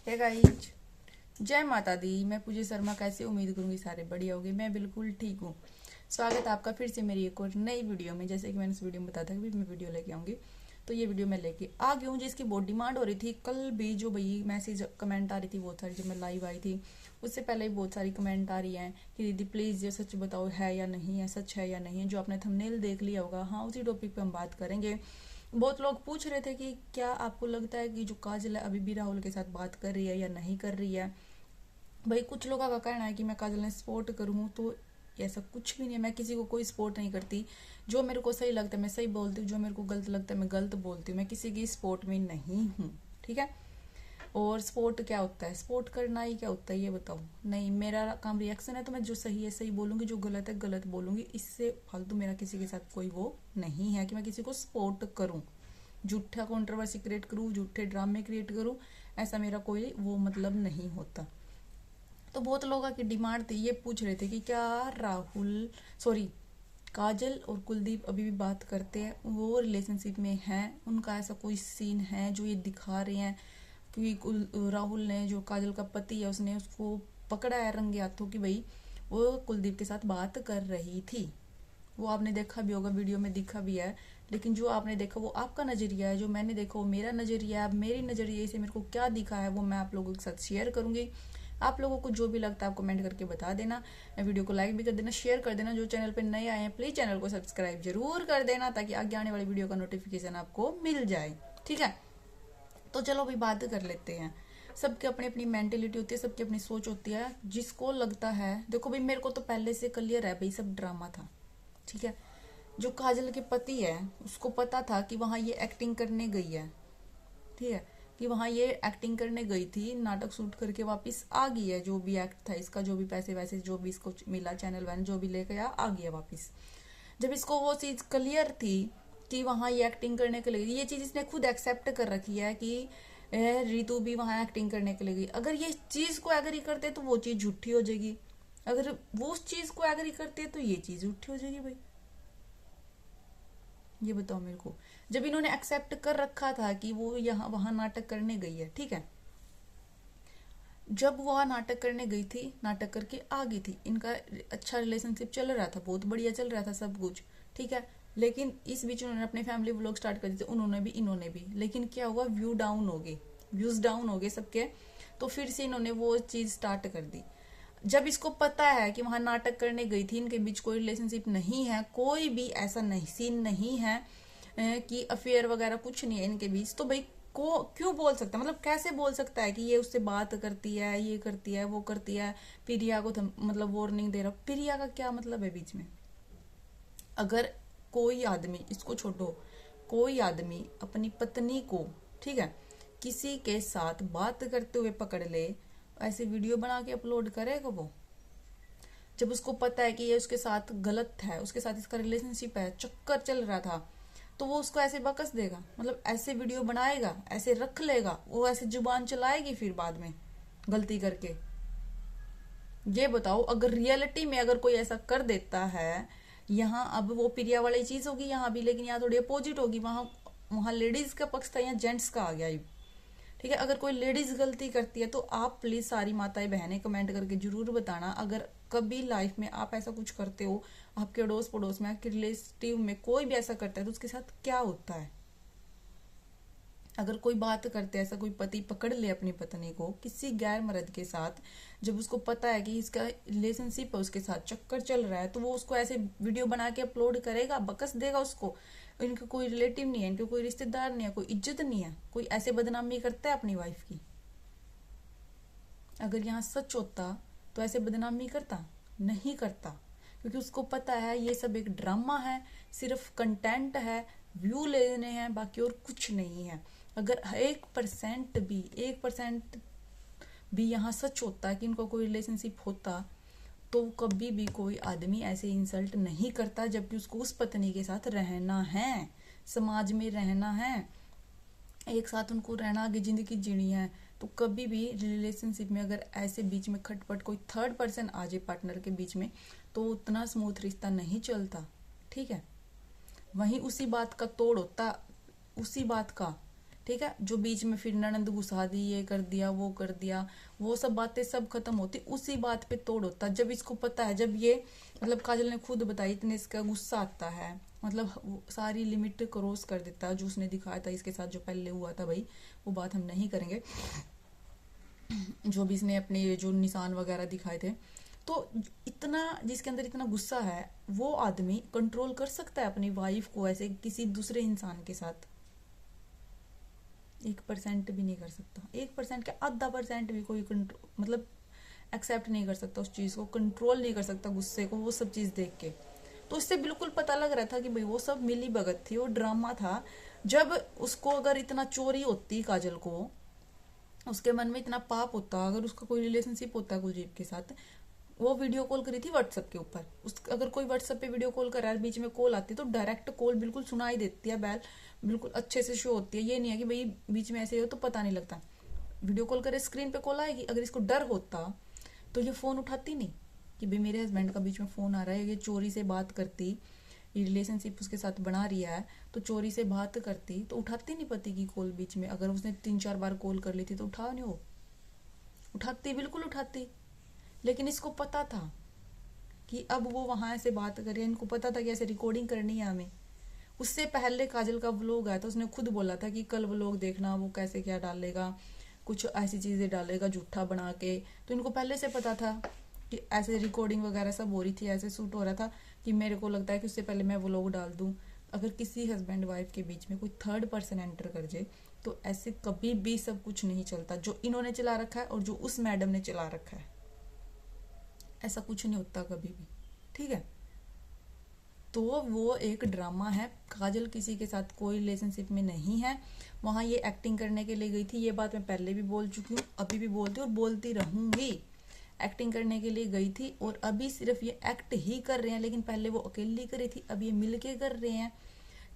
Hey guys, जय माता दी। मैं पूजा शर्मा कैसे उम्मीद करूंगी सारे बढ़िया होंगे। मैं बिल्कुल ठीक हूँ। स्वागत है आपका फिर से मेरी एक और नई वीडियो में। जैसे कि मैंने इस वीडियो में बताया था कि मैं वीडियो लेके आऊंगी, तो ये वीडियो मैं लेके आ गई हूँ जिसकी बहुत डिमांड हो रही थी। कल भी जो भाई मैसेज कमेंट आ रही थी बहुत सारी, जब मैं लाइव आई थी उससे पहले भी बहुत सारी कमेंट आ रही हैं कि दीदी प्लीज़ ये सच बताओ है या नहीं है, सच है या नहीं है। जो आपने थंबनेल देख लिया होगा, हाँ उसी टॉपिक पे हम बात करेंगे। बहुत लोग पूछ रहे थे कि क्या आपको लगता है कि जो काजल है अभी भी राहुल के साथ बात कर रही है या नहीं कर रही है। भाई कुछ लोगों का कहना है कि मैं काजल ने सपोर्ट करूँ, तो ऐसा कुछ भी नहीं है। मैं किसी को कोई सपोर्ट नहीं करती। जो मेरे को सही लगता है मैं सही बोलती हूँ, जो मेरे को गलत लगता है मैं गलत बोलती हूँ। मैं किसी की सपोर्ट में नहीं हूँ, ठीक है। और सपोर्ट क्या होता है, सपोर्ट करना ही क्या होता है ये बताओ। नहीं, मेरा काम रिएक्शन है तो मैं जो सही है सही बोलूंगी, जो गलत है गलत बोलूंगी। इससे फालतू मेरा किसी के साथ कोई वो नहीं है कि मैं किसी को सपोर्ट करूं, झूठा कंट्रोवर्सी क्रिएट करूं, झूठे ड्रामे क्रिएट करूं। ऐसा मेरा कोई वो मतलब नहीं होता। तो बहुत लोगों की डिमांड थी, ये पूछ रहे थे कि क्या राहुल सॉरी काजल और कुलदीप अभी भी बात करते हैं, वो रिलेशनशिप में हैं, उनका ऐसा कोई सीन है जो ये दिखा रहे हैं। क्योंकि राहुल ने, जो काजल का पति है, उसने उसको पकड़ा है रंगे हाथों कि भाई वो कुलदीप के साथ बात कर रही थी। वो आपने देखा भी होगा, वीडियो में दिखा भी है। लेकिन जो आपने देखा वो आपका नजरिया है, जो मैंने देखा वो मेरा नजरिया है। अब मेरी नजरिए से मेरे को क्या दिखा है वो मैं आप लोगों के साथ शेयर करूंगी। आप लोगों को जो भी लगता है आप कमेंट करके बता देना। वीडियो को लाइक भी कर देना, शेयर कर देना। जो चैनल पे नए आए हैं प्लीज चैनल को सब्सक्राइब जरूर कर देना, ताकि आगे आने वाली वीडियो का नोटिफिकेशन आपको मिल जाए, ठीक है। तो चलो अभी बात कर लेते हैं। सबकी अपनी अपनी मेंटेलिटी होती है, सबकी अपनी सोच होती है। जिसको लगता है, देखो भाई मेरे को तो पहले से क्लियर है भाई सब ड्रामा था, ठीक है। जो काजल के पति है उसको पता था कि वहां ये एक्टिंग करने गई है, ठीक है। कि वहां ये एक्टिंग करने गई थी, नाटक शूट करके वापस आ गई है। जो भी एक्ट था इसका, जो भी पैसे वैसे जो भी इसको मिला, चैनल वैन जो भी लेकर आ गया वापस। जब इसको वो चीज क्लियर थी कि वहां ये एक्टिंग करने के लिए, ये चीज इसने खुद एक्सेप्ट कर रखी है कि रितु भी वहां एक्टिंग करने के लिए गई। अगर ये चीज को एग्री करते तो वो चीज झूठी हो जाएगी, अगर वो उस चीज को एग्री करते तो ये चीज झूठी हो जाएगी भाई। ये बताओ मेरे को। जब इन्होंने एक्सेप्ट कर रखा था कि वो यहाँ वहां नाटक करने गई है, ठीक है। जब वह नाटक करने गई थी, नाटक करके आ गई थी, इनका अच्छा रिलेशनशिप चल रहा था, बहुत बढ़िया चल रहा था सब कुछ, ठीक है। लेकिन इस बीच उन्होंने अपने फैमिली व्लॉग स्टार्ट कर दिए थे, उन्होंने भी इन्होंने भी। लेकिन क्या हुआ, व्यू डाउन हो गए, व्यूज डाउन हो गए सबके। तो फिर से इन्होंने वो चीज स्टार्ट कर दी। जब इसको पता है कि वहां नाटक करने गई थी, इनके बीच कोई रिलेशनशिप नहीं है, कोई भी ऐसा नहीं सीन नहीं है कि अफेयर वगैरह कुछ नहीं है इनके बीच, तो भाई को क्यों बोल सकता है, मतलब कैसे बोल सकता है कि ये उससे बात करती है, ये करती है, वो करती है। प्रिया को मतलब वार्निंग दे रहा। प्रिया का क्या मतलब है बीच में। अगर कोई आदमी, इसको छोड़ो, कोई आदमी अपनी पत्नी को, ठीक है, किसी के साथ बात करते हुए पकड़ ले, ऐसे वीडियो बना के अपलोड करेगा वो। जब उसको पता है कि ये उसके साथ गलत है, उसके साथ इसका रिलेशनशिप है, चक्कर चल रहा था, तो वो उसको ऐसे बकस देगा, मतलब ऐसे वीडियो बनाएगा, ऐसे रख लेगा, वो ऐसे जुबान चलाएगी फिर बाद में गलती करके। ये बताओ, अगर रियलिटी में अगर कोई ऐसा कर देता है, यहाँ अब वो प्रिया वाली चीज होगी यहाँ भी, लेकिन यहाँ थोड़ी अपोजिट होगी। वहां वहां लेडीज का पक्ष था, यहाँ जेंट्स का आ गया, ठीक है। अगर कोई लेडीज गलती करती है तो आप प्लीज सारी माताएं बहनें कमेंट करके जरूर बताना, अगर कभी लाइफ में आप ऐसा कुछ करते हो, आपके अड़ोस पड़ोस में, आपके रिलेटिव में कोई भी ऐसा करता है, तो उसके साथ क्या होता है। अगर कोई बात करते हैं, ऐसा कोई पति पकड़ ले अपनी पत्नी को किसी गैर मर्द के साथ, जब उसको पता है कि इसका रिलेशनशिप है, उसके साथ चक्कर चल रहा है, तो वो उसको ऐसे वीडियो बना के अपलोड करेगा, बकस देगा उसको। इनका कोई रिलेटिव नहीं है, इनके कोई रिश्तेदार नहीं है, कोई इज्जत नहीं है, कोई ऐसे बदनामी करता है अपनी वाइफ की। अगर यहाँ सच होता तो ऐसे बदनामी करता, नहीं करता। क्योंकि उसको पता है ये सब एक ड्रामा है, सिर्फ कंटेंट है, व्यू लेने हैं, बाकी और कुछ नहीं है। अगर 1% भी यहाँ सच होता कि इनका कोई रिलेशनशिप होता, तो कभी भी कोई आदमी ऐसे इंसल्ट नहीं करता, जबकि उसको उस पत्नी के साथ रहना है, समाज में रहना है, एक साथ उनको रहना, आगे जिंदगी जीनी है। तो कभी भी रिलेशनशिप में अगर ऐसे बीच में खटपट कोई थर्ड पर्सन आ जाए पार्टनर के बीच में, तो उतना स्मूथ रिश्ता नहीं चलता, ठीक है। वहीं उसी बात का तोड़ होता, उसी बात का ठीक है। जो बीच में फिर ननंद घुसा दी, ये कर दिया, वो कर दिया, वो सब बातें सब खत्म होती, उसी बात पे तोड़ होता। जब इसको पता है, जब ये मतलब काजल ने खुद बताई, इतने इसका गुस्सा आता है, मतलब वो सारी लिमिट क्रॉस कर देता जो उसने दिखाया था इसके साथ, जो पहले हुआ था भाई, वो बात हम नहीं करेंगे। जो भी इसने अपने जो निशान वगैरह दिखाए थे, तो इतना जिसके अंदर इतना गुस्सा है, वो आदमी कंट्रोल कर सकता है अपनी वाइफ को ऐसे किसी दूसरे इंसान के साथ? 1% भी नहीं कर सकता। 1% क्या, आधा % भी कोई कंट्रोल मतलब एक्सेप्ट नहीं कर सकता, उस चीज को कंट्रोल नहीं कर सकता, गुस्से को, वो सब चीज देख के। तो इससे बिल्कुल पता लग रहा था कि भाई वो सब मिली भगत थी, वो ड्रामा था। जब उसको अगर इतना चोरी होती काजल को, उसके मन में इतना पाप होता, अगर उसका कोई रिलेशनशिप होता कुलजीत के साथ, वो वीडियो कॉल करी थी व्हाट्सएप के ऊपर, उस अगर कोई व्हाट्सएप पे वीडियो कॉल कर रहा है, बीच में कॉल आती है तो डायरेक्ट कॉल बिल्कुल सुनाई देती है, बैल बिल्कुल अच्छे से शो होती है। ये नहीं है कि भाई बीच में ऐसे हो तो पता नहीं लगता। वीडियो कॉल करे, स्क्रीन पे कॉल आएगी। अगर इसको डर होता तो ये फोन उठाती नहीं कि भाई मेरे हस्बैंड का बीच में फोन आ रहा है, ये चोरी से बात करती, ये रिलेशनशिप उसके साथ बना रही है, तो चोरी से बात करती तो उठाती नहीं पति की कॉल बीच में। अगर उसने 3-4 बार कॉल कर ली थी तो उठा नहीं, वो उठाती, बिल्कुल उठाती। लेकिन इसको पता था कि अब वो वहां से बात करे, इनको पता था कि ऐसे रिकॉर्डिंग करनी है हमें। उससे पहले काजल का व्लॉग आया था, उसने खुद बोला था कि कल व्लॉग देखना, वो कैसे क्या डालेगा, कुछ ऐसी चीजें डालेगा झूठा बना के। तो इनको पहले से पता था कि ऐसे रिकॉर्डिंग वगैरह सब हो रही थी, ऐसे शूट हो रहा था, कि मेरे को लगता है कि उससे पहले मैं व्लॉग डाल दूं। अगर किसी हस्बैंड वाइफ के बीच में कोई थर्ड पर्सन एंटर कर जाए तो ऐसे कभी भी सब कुछ नहीं चलता। जो इन्होंने चला रखा है और जो उस मैडम ने चला रखा है, ऐसा कुछ नहीं होता कभी भी, ठीक है। तो वो एक ड्रामा है। काजल किसी के साथ कोई रिलेशनशिप में नहीं है, वहां ये एक्टिंग करने के लिए गई थी। ये बात मैं पहले भी बोल चुकी हूँ, अभी भी बोलती हूँ और बोलती रहूंगी। एक्टिंग करने के लिए गई थी और अभी सिर्फ ये एक्ट ही कर रहे हैं, लेकिन पहले वो अकेली करी थी, अब ये मिलके कर रहे हैं।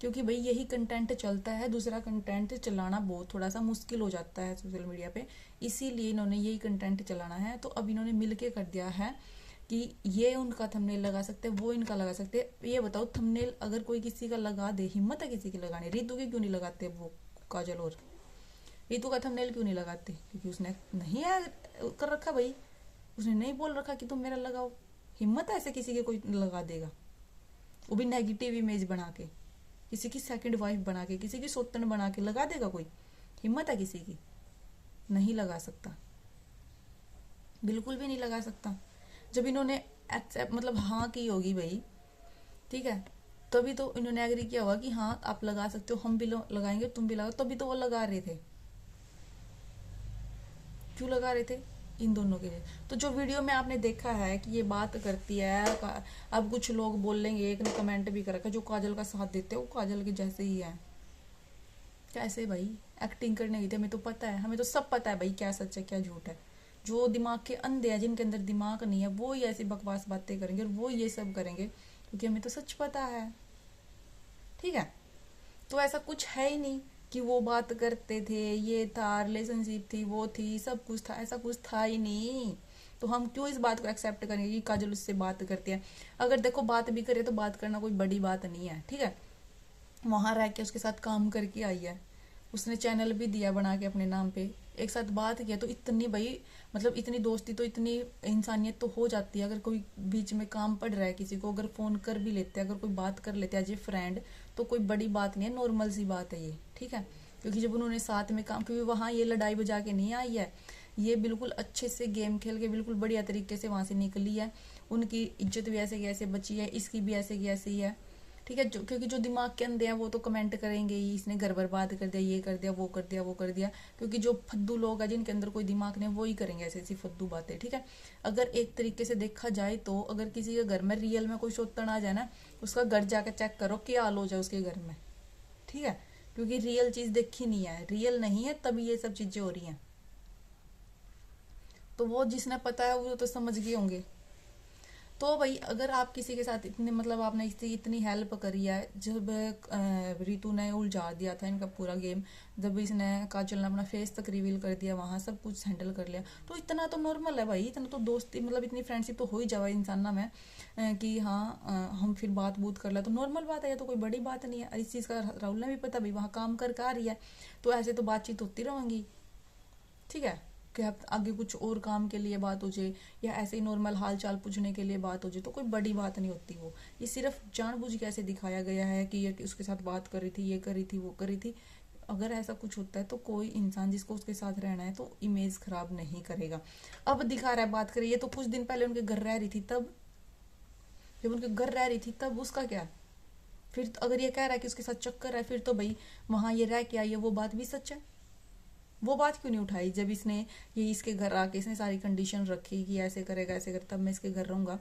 क्योंकि भाई यही कंटेंट चलता है, दूसरा कंटेंट चलाना बहुत थोड़ा सा मुश्किल हो जाता है सोशल मीडिया पे, इसीलिए इन्होंने यही कंटेंट चलाना है। तो अब इन्होंने मिलके कर दिया है कि ये उनका थंबनेल लगा सकते हैं, वो इनका लगा सकते हैं। ये बताओ, थंबनेल अगर कोई किसी का लगा दे, हिम्मत है किसी की लगाने? रितु की क्यों नहीं लगाते वो काजल, और रितु का थंबनेल क्यों नहीं लगाते? क्योंकि उसने नहीं है कर रखा भाई, उसने नहीं बोल रखा कि तुम मेरा लगाओ। हिम्मत है ऐसे किसी के कोई लगा देगा, वो भी नेगेटिव इमेज बना के, किसी की सेकंड वाइफ बना के, किसी की सौतन बना के लगा देगा कोई? हिम्मत है किसी की? नहीं लगा सकता, बिल्कुल भी नहीं लगा सकता। जब इन्होंने एक्सेप्ट मतलब हाँ की होगी भाई, ठीक है, तभी तो इन्होंने एग्री किया होगा कि हाँ आप लगा सकते हो, हम भी लगाएंगे, तुम भी लगाओ, तभी तो वो लगा रहे थे। क्यों लगा रहे थे? इन दोनों के लिए। तो जो वीडियो में आपने देखा है कि ये बात करती है, अब कुछ लोग बोलेंगे, एक ने कमेंट भी कर रखा, जो काजल का साथ देते हैं वो काजल के जैसे ही है। कैसे भाई? एक्टिंग करने गई थी, हमें तो पता है, हमें तो सब पता है भाई क्या सच है क्या झूठ है। जो दिमाग के अंधे हैं, जिनके अंदर दिमाग नहीं है, वो ही ऐसी बकवास बातें करेंगे और वो ये सब करेंगे, क्योंकि हमें तो सच पता है, ठीक है। तो ऐसा कुछ है ही नहीं कि वो बात करते थे, ये था, रिलेशनशिप थी, वो थी, सब कुछ था, ऐसा कुछ था ही नहीं। तो हम क्यों इस बात को एक्सेप्ट करेंगे कि काजल उससे बात करती है? अगर देखो बात भी करे तो बात करना कोई बड़ी बात नहीं है, ठीक है। वहां रह के उसके साथ काम करके आई है, उसने चैनल भी दिया बना के अपने नाम पे, एक साथ बात किया, तो इतनी भाई मतलब इतनी दोस्ती, तो इतनी इंसानियत तो हो जाती है। अगर कोई बीच में काम पड़ रहा है किसी को, अगर फोन कर भी लेते हैं, अगर कोई बात कर लेते हैं एज ए फ्रेंड, तो कोई बड़ी बात नहीं है, नॉर्मल सी बात है ये, ठीक है। क्योंकि जब उन्होंने साथ में काम, क्योंकि वहां ये लड़ाई बजा के नहीं आई है, ये बिल्कुल अच्छे से गेम खेल के बिल्कुल बढ़िया तरीके से वहां से निकली है। उनकी इज्जत भी ऐसे की ऐसे बची है, इसकी भी ऐसे की ऐसे ही है, ठीक है। क्योंकि जो दिमाग के अंदर है वो तो कमेंट करेंगे ही, इसने घर बर्बाद कर दिया, ये कर दिया, वो कर दिया, वो कर दिया। क्योंकि जो फद्दू लोग हैं जिनके अंदर कोई दिमाग नहीं, वो ही करेंगे ऐसी ऐसी फद्दू बातें, ठीक है। अगर एक तरीके से देखा जाए तो अगर किसी के घर में रियल में कोई शोतन आ जाए ना, उसका घर जाकर चेक करो क्या हाल हो जाए उसके घर में, ठीक है। क्योंकि रियल चीज देखी नहीं है, रियल नहीं है, तभी ये सब चीजें हो रही हैं। तो वो जिसने पता है वो तो समझ गए होंगे। तो भाई अगर आप किसी के साथ इतने मतलब आपने इसकी इतनी हेल्प करी है, जब रितु ने उलझा दिया था इनका पूरा गेम, जब इसने काजल ने अपना फेस तक रिवील कर दिया, वहां सब कुछ हैंडल कर लिया, तो इतना तो नॉर्मल है भाई, इतना तो दोस्ती मतलब इतनी फ्रेंडशिप तो हो ही जावा इंसान ना में कि हाँ हम फिर बात बूत कर ले तो नॉर्मल बात है, या तो कोई बड़ी बात नहीं है। इस चीज़ का राहुल ने भी पता भाई, वहाँ काम करके आ रही है तो ऐसे तो बातचीत होती रहेंगी, ठीक है, कि आप आगे कुछ और काम के लिए बात हो जाए या ऐसे ही नॉर्मल हाल चाल पूछने के लिए बात हो जाए तो कोई बड़ी बात नहीं होती वो। ये सिर्फ जानबूझ के ऐसे दिखाया गया है कि ये उसके साथ बात कर रही थी, ये कर रही थी, वो कर रही थी। अगर ऐसा कुछ होता है तो कोई इंसान जिसको उसके साथ रहना है तो इमेज खराब नहीं करेगा। अब दिखा रहा है बात करे, ये तो कुछ दिन पहले उनके घर रह रही थी, तब जब उनके घर रह रही थी तब उसका क्या। फिर अगर ये कह रहा है कि उसके साथ चक्कर है, फिर तो भाई वहां ये रह के आई है वो बात भी सच है। वो बात क्यों नहीं उठाई जब इसने ये इसके घर आके इसने सारी कंडीशन रखी कि ऐसे करेगा ऐसे करेगा तब मैं इसके घर रहूंगा।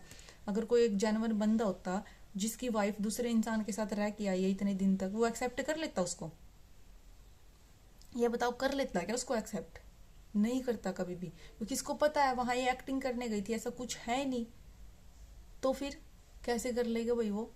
अगर कोई एक जानवर बंदा होता जिसकी वाइफ दूसरे इंसान के साथ रह के आई है इतने दिन तक, वो एक्सेप्ट कर लेता उसको? ये बताओ, कर लेता क्या उसको एक्सेप्ट? नहीं करता कभी भी, क्योंकि इसको पता है वहां ये एक्टिंग करने गई थी, ऐसा कुछ है नहीं। तो फिर कैसे कर लेगा भाई वो?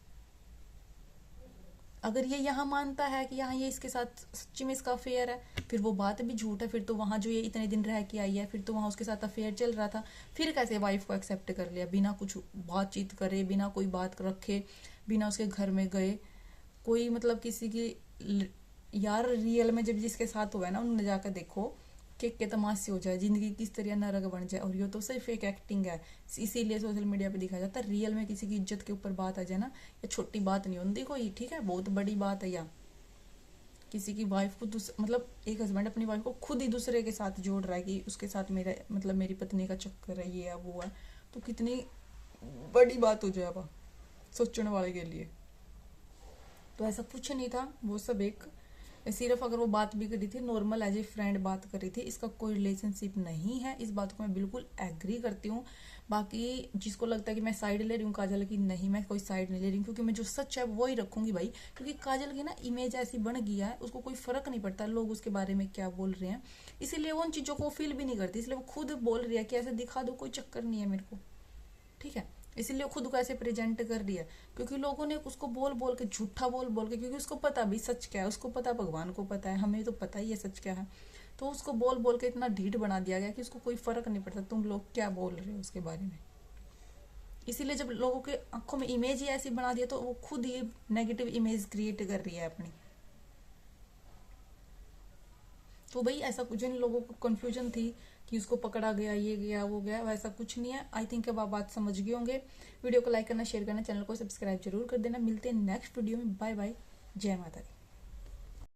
अगर ये यहाँ मानता है कि यहाँ ये इसके साथ सच्ची में इसका अफेयर है, फिर वो बात भी झूठ है। फिर तो वहां जो ये इतने दिन रह के आई है, फिर तो वहां उसके साथ अफेयर चल रहा था, फिर कैसे वाइफ को एक्सेप्ट कर लिया बिना कुछ बातचीत करे, बिना कोई बात रखे, बिना उसके घर में गए? कोई मतलब किसी की यार रियल में जब जिसके साथ हुआ है ना, उन्होंने जाकर देखो कि तमाशे हो जाए, जिंदगी किस तरह नरक बन जाए। और ये तो सिर्फ एक एक्टिंग है, इसीलिए सोशल मीडिया पे दिखाया जाता है। रियल में किसी की इज्जत के ऊपर बात आ जाए ना, ये छोटी बात नहीं होती कोई, ठीक है, बहुत बड़ी बात है। या किसी की वाइफ को मतलब एक हस्बैंड अपनी वाइफ को खुद ही दूसरे के साथ जोड़ रहा है कि उसके साथ मेरा मतलब मेरी पत्नी का चक्कर है, ये है वो है, तो कितनी बड़ी बात हो जाए अब सोचने वाले के लिए। तो ऐसा कुछ नहीं था, वो सब एक सिर्फ अगर वो बात भी करी थी नॉर्मल एज ए फ्रेंड बात करी थी, इसका कोई रिलेशनशिप नहीं है। इस बात को मैं बिल्कुल एग्री करती हूँ। बाकी जिसको लगता है कि मैं साइड ले रही हूँ काजल की, नहीं, मैं कोई साइड नहीं ले रही हूँ, क्योंकि मैं जो सच है वो ही रखूंगी भाई। क्योंकि काजल की ना इमेज ऐसी बन गई है, उसको कोई फर्क नहीं पड़ता लोग उसके बारे में क्या बोल रहे हैं, इसीलिए वो उन चीजों को फील भी नहीं करती, इसलिए वो खुद बोल रही है कि ऐसे दिखा दो, कोई चक्कर नहीं है मेरे को, ठीक है। इसीलिए खुद को ऐसे प्रेजेंट कर दिया, क्योंकि लोगों ने उसको बोल बोल के, झूठा बोल बोल के, क्योंकि उसको पता भी सच क्या है, उसको पता, भगवान को पता है, हमें तो पता ही है सच क्या है, तो उसको बोल बोल के इतना ढीठ बना दिया गया कि उसको कोई फर्क नहीं पड़ता तुम लोग क्या बोल रहे हो उसके बारे में। इसीलिए जब लोगों के आंखों में इमेज ही ऐसी बना दिया तो वो खुद ही नेगेटिव इमेज क्रिएट कर रही है अपनी। तो भाई ऐसा कुछ, जिन लोगों को कंफ्यूजन थी कि उसको पकड़ा गया, ये गया वो गया, वैसा कुछ नहीं है। आई थिंक अब आप बात समझ गए होंगे। वीडियो को लाइक करना, शेयर करना, चैनल को सब्सक्राइब जरूर कर देना। मिलते हैं नेक्स्ट वीडियो में। बाय बाय, जय माता दी।